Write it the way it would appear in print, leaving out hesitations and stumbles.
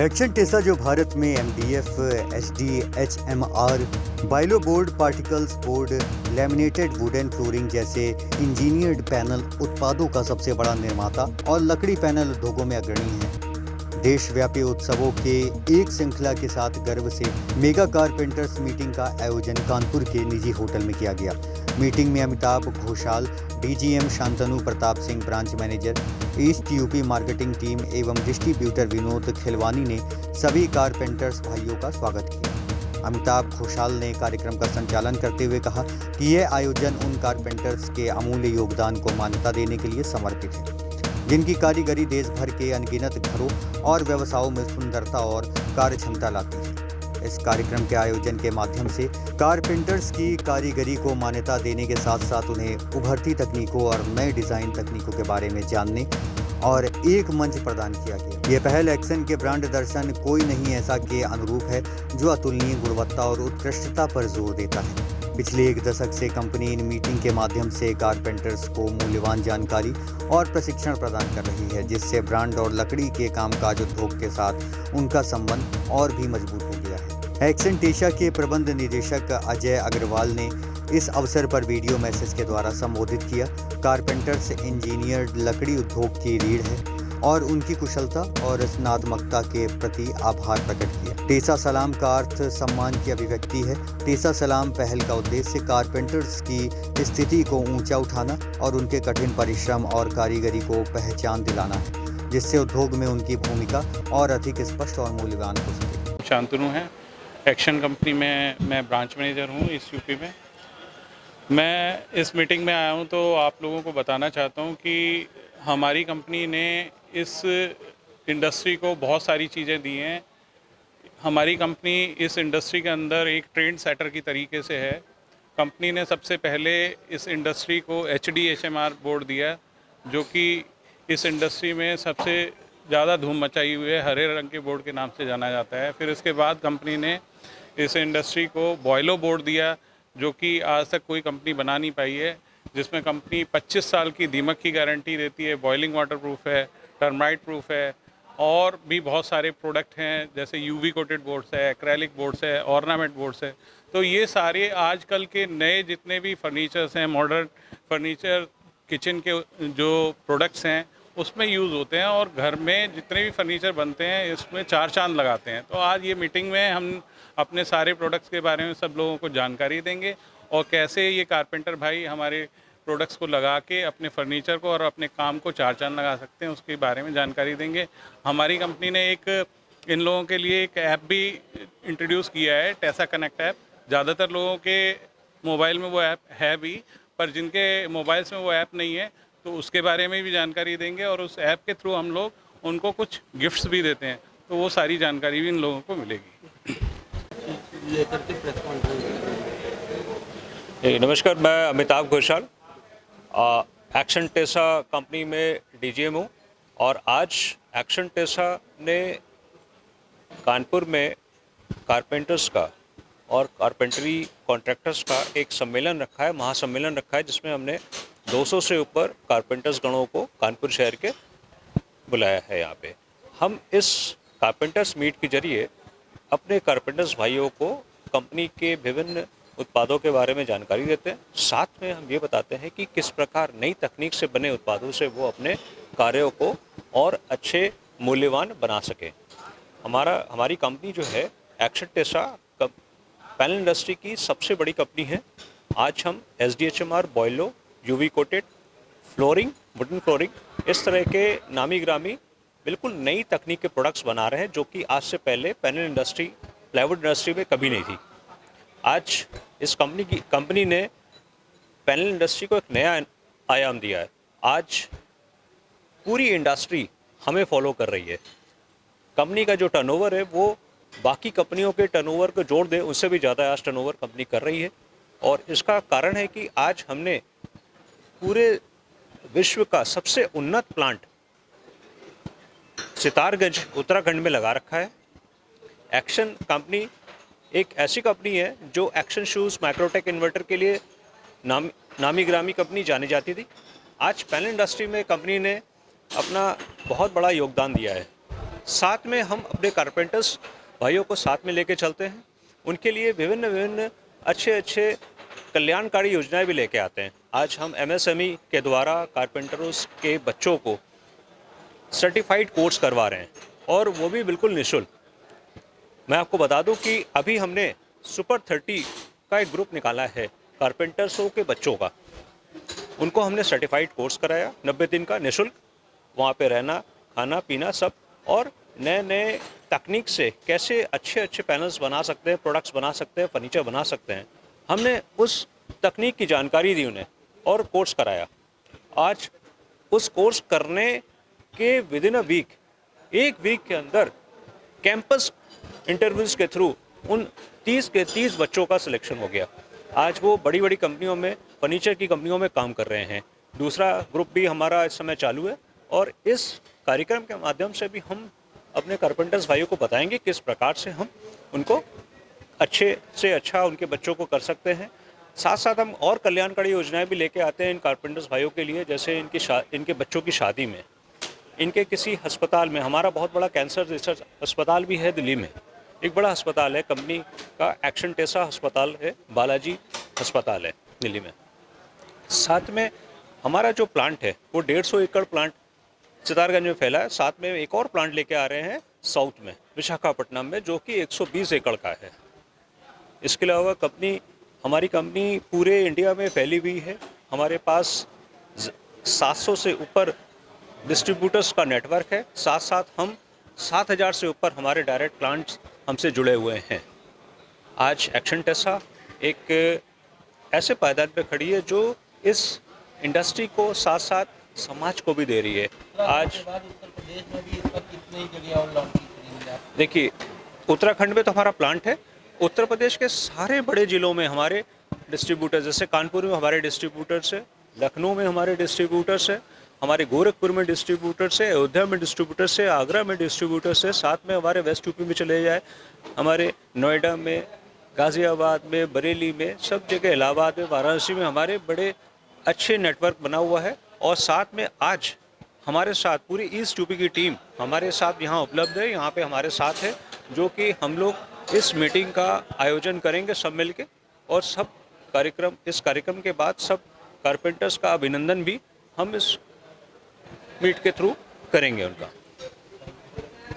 Action Tesa जो भारत में MDF, HD, HMR, buy low board, particles board, laminated wooden flooring जैसे engineered panel उत्पादों का सबसे बड़ा निर्माता और लकड़ी पैनल उद्योगों में अग्रणी है। देशव्यापी उत्सवों के एक श्रृंखला के साथ गर्व से मेगा कारपेंटर्स मीटिंग का आयोजन कानपुर के निजी होटल में किया गया। मीटिंग में Amitabh Ghoshal, DGM Shantanu Pratap Singh, branch manager east UP marketing team एवं डिस्ट्रीब्यूटर विनोद खिलवानी ने सभी कारपेंटर्स भाइयों का स्वागत किया। अमिताभ घोषाल ने कार्यक्रम का संचालन करते हुए कहा कि यह आयोजन उन कारपेंटर्स के अमूल्य योगदान को मान्यता देने के लिए समर्पित है, जिनकी कारीगरी देश भर के अनगिनत घरों और व्यवसायों में सुंदरता और कार्यक्षमता लाती है। इस कार्यक्रम के आयोजन के माध्यम से कारपेंटर्स की कारीगरी को मान्यता देने के साथ साथ उन्हें उभरती तकनीकों और नए डिजाइन तकनीकों के बारे में जानने और एक मंच प्रदान किया गया। यह पहल एक्शन के ब्रांड दर्शन कोई नहीं ऐसा के अनुरूप है, जो अतुलनीय गुणवत्ता और उत्कृष्टता पर जोर देता है। पिछले एक दशक से कंपनी इन मीटिंग के माध्यम से कारपेंटर्स को मूल्यवान जानकारी और प्रशिक्षण प्रदान कर रही है, जिससे ब्रांड और लकड़ी के कामकाज उद्योग के साथ उनका संबंध और भी मजबूत हो गया है। एक्शन टेसा के प्रबंध निदेशक अजय अग्रवाल ने इस अवसर पर वीडियो मैसेज के द्वारा संबोधित किया। कारपेंटर्स इंजीनियर्ड लकड़ी उद्योग की रीढ़ है और उनकी कुशलता और रचनात्मकता के प्रति आभार प्रकट किया। टेसा सलाम का अर्थ सम्मान की अभिव्यक्ति है। टेसा सलाम पहल का उद्देश्य कारपेंटर्स की स्थिति को ऊंचा उठाना और उनके कठिन परिश्रम और कारीगरी को पहचान दिलाना है, जिससे उद्योग में उनकी भूमिका और अधिक स्पष्ट और मूल्यवान हो सके। शांतनु है, एक्शन कंपनी में मैं ब्रांच मैनेजर हूँ इस यूपी में। मैं इस मीटिंग में आया हूँ तो आप लोगों को बताना चाहता हूँ कि हमारी कंपनी ने इस इंडस्ट्री को बहुत सारी चीज़ें दी हैं। हमारी कंपनी इस इंडस्ट्री के अंदर एक ट्रेंड सेटर की तरीके से है। कंपनी ने सबसे पहले इस इंडस्ट्री को एचडी एचएमआर बोर्ड दिया, जो कि इस इंडस्ट्री में सबसे ज़्यादा धूम मचाई हुई है, हरे रंग के बोर्ड के नाम से जाना जाता है। फिर इसके बाद कंपनी ने इस इंडस्ट्री को बॉयलो बोर्ड दिया, जो कि आज तक कोई कंपनी बना नहीं पाई है, जिसमें कंपनी 25 साल की दीमक की गारंटी देती है, बॉइलिंग वाटर प्रूफ है, टर्माइट प्रूफ है, और भी बहुत सारे प्रोडक्ट हैं जैसे यूवी कोटेड बोर्ड्स है, एक्रेलिक बोर्ड्स है, ऑर्नामेंट बोर्ड्स है। तो ये सारे आजकल के नए जितने भी फर्नीचर्स हैं, मॉडर्न फर्नीचर, किचन के जो प्रोडक्ट्स हैं उसमें यूज़ होते हैं, और घर में जितने भी फर्नीचर बनते हैं इसमें चार चांद लगाते हैं। तो आज ये मीटिंग में हम अपने सारे प्रोडक्ट्स के बारे में सब लोगों को जानकारी देंगे और कैसे ये कारपेंटर भाई हमारे प्रोडक्ट्स को लगा के अपने फर्नीचर को और अपने काम को चार चांद लगा सकते हैं, उसके बारे में जानकारी देंगे। हमारी कंपनी ने इन लोगों के लिए एक ऐप भी इंट्रोड्यूस किया है, टेसा कनेक्ट ऐप। ज़्यादातर लोगों के मोबाइल में वो ऐप है भी, पर जिनके मोबाइल्स में वो ऐप नहीं है तो उसके बारे में भी जानकारी देंगे, और उस ऐप के थ्रू हम लोग उनको कुछ गिफ्ट्स भी देते हैं, तो वो सारी जानकारी भी इन लोगों को मिलेगी। नमस्कार, मैं अमिताभ घोषाल, एक्शन टेसा कंपनी में डीजीएम हूँ, और आज एक्शन टेसा ने कानपुर में कारपेंटर्स का और कारपेंटरी कॉन्ट्रैक्टर्स का एक सम्मेलन रखा है, महासम्मेलन रखा है, जिसमें हमने 200 से ऊपर कारपेंटर्स गणों को कानपुर शहर के बुलाया है। यहाँ पे हम इस कारपेंटर्स मीट के जरिए अपने कारपेंटर्स भाइयों को कंपनी के विभिन्न उत्पादों के बारे में जानकारी देते हैं। साथ में हम ये बताते हैं कि किस प्रकार नई तकनीक से बने उत्पादों से वो अपने कार्यों को और अच्छे मूल्यवान बना सकें। हमारी कंपनी जो है एक्शन टेसा पैनल इंडस्ट्री की सबसे बड़ी कंपनी है। आज हम एसडीएचएमआर, बॉयलो, UV coated flooring, wooden flooring, इस तरह के नामी ग्रामी बिल्कुल नई तकनीक के प्रोडक्ट्स बना रहे हैं, जो कि आज से पहले पैनल इंडस्ट्री, प्लाईवुड इंडस्ट्री में कभी नहीं थी। आज इस कंपनी ने पैनल इंडस्ट्री को एक नया आयाम दिया है। आज पूरी इंडस्ट्री हमें फॉलो कर रही है। कंपनी का जो टर्नओवर है वो बाकी कंपनियों के टर्नओवर को जोड़ दे उससे भी ज़्यादा आज टर्नओवर कंपनी कर रही है, और इसका कारण है कि आज हमने पूरे विश्व का सबसे उन्नत प्लांट सितारगंज उत्तराखंड में लगा रखा है। एक्शन कंपनी एक ऐसी कंपनी है जो एक्शन शूज़, माइक्रोटेक इन्वर्टर के लिए नामी ग्रामी कंपनी जानी जाती थी। आज पैनल इंडस्ट्री में कंपनी ने अपना बहुत बड़ा योगदान दिया है। साथ में हम अपने कारपेंटर्स भाइयों को साथ में लेके चलते हैं, उनके लिए विभिन्न विभिन्न अच्छे कल्याणकारी योजनाएं भी लेके आते हैं। आज हम MSME के द्वारा कारपेंटरों के बच्चों को सर्टिफाइड कोर्स करवा रहे हैं और वो भी बिल्कुल निःशुल्क। मैं आपको बता दूं कि अभी हमने सुपर 30 का एक ग्रुप निकाला है कारपेंटर्सों के बच्चों का। उनको हमने सर्टिफाइड कोर्स कराया 90 दिन का निःशुल्क। वहाँ पे रहना, खाना, पीना सब, और नए तकनीक से कैसे अच्छे पैनल्स बना सकते हैं, प्रोडक्ट्स बना सकते हैं, फर्नीचर बना सकते हैं, हमने उस तकनीक की जानकारी दी उन्हें और कोर्स कराया। आज उस कोर्स करने के विदिन अ वीक, एक वीक के अंदर कैंपस इंटरव्यूज़ के थ्रू उन 30 के 30 बच्चों का सिलेक्शन हो गया। आज वो बड़ी कंपनियों में, फर्नीचर की कंपनियों में काम कर रहे हैं। दूसरा ग्रुप भी हमारा इस समय चालू है और इस कार्यक्रम के माध्यम से भी हम अपने कारपेंटर्स भाइयों को बताएंगे किस प्रकार से हम उनको अच्छे से अच्छा उनके बच्चों को कर सकते हैं। साथ साथ हम और कल्याणकारी योजनाएं भी लेके आते हैं इन कारपेंटर्स भाइयों के लिए, जैसे इनके बच्चों की शादी में, इनके किसी अस्पताल में। हमारा बहुत बड़ा कैंसर रिसर्च अस्पताल भी है दिल्ली में, एक बड़ा अस्पताल है कंपनी का, एक्शन टेसा अस्पताल है, बालाजी अस्पताल है दिल्ली में। साथ में हमारा जो प्लांट है वो 150 एकड़ प्लांट सितारगंज में फैला है। साथ में एक और प्लांट लेके आ रहे हैं साउथ में, विशाखापट्टनम में, जो कि 120 एकड़ का है। इसके अलावा हमारी कंपनी पूरे इंडिया में फैली हुई है। हमारे पास 700 से ऊपर डिस्ट्रीब्यूटर्स का नेटवर्क है। साथ साथ हम 7000 से ऊपर हमारे डायरेक्ट क्लाइंट्स हमसे जुड़े हुए हैं। आज एक्शन टेसा एक ऐसे पायदान पे खड़ी है जो इस इंडस्ट्री को साथ साथ समाज को भी दे रही है। आज उत्तर प्रदेश में भी इस पर कितनी जगह और लॉन्च करेंगे आप? देखिए, उत्तराखंड में तो हमारा प्लांट है। उत्तर प्रदेश के सारे बड़े ज़िलों में हमारे डिस्ट्रीब्यूटर्स, जैसे कानपुर में हमारे डिस्ट्रीब्यूटर्स है, लखनऊ में हमारे डिस्ट्रीब्यूटर्स है, हमारे गोरखपुर में डिस्ट्रीब्यूटर्स है, अयोध्या में डिस्ट्रीब्यूटर्स है, आगरा में डिस्ट्रीब्यूटर्स है। साथ में हमारे वेस्ट यूपी में चले जाए, हमारे नोएडा में, गाज़ियाबाद में, बरेली में, सब जगह, इलाहाबाद में, वाराणसी में हमारे बड़े अच्छे नेटवर्क बना हुआ है। और साथ में आज हमारे साथ पूरी ईस्ट यूपी की टीम हमारे साथ यहाँ उपलब्ध है, यहाँ पे हमारे साथ है, जो कि हम लोग इस मीटिंग का आयोजन करेंगे सब मिलके, और इस कार्यक्रम के बाद सब कारपेंटर्स का अभिनंदन भी हम इस मीट के थ्रू करेंगे उनका।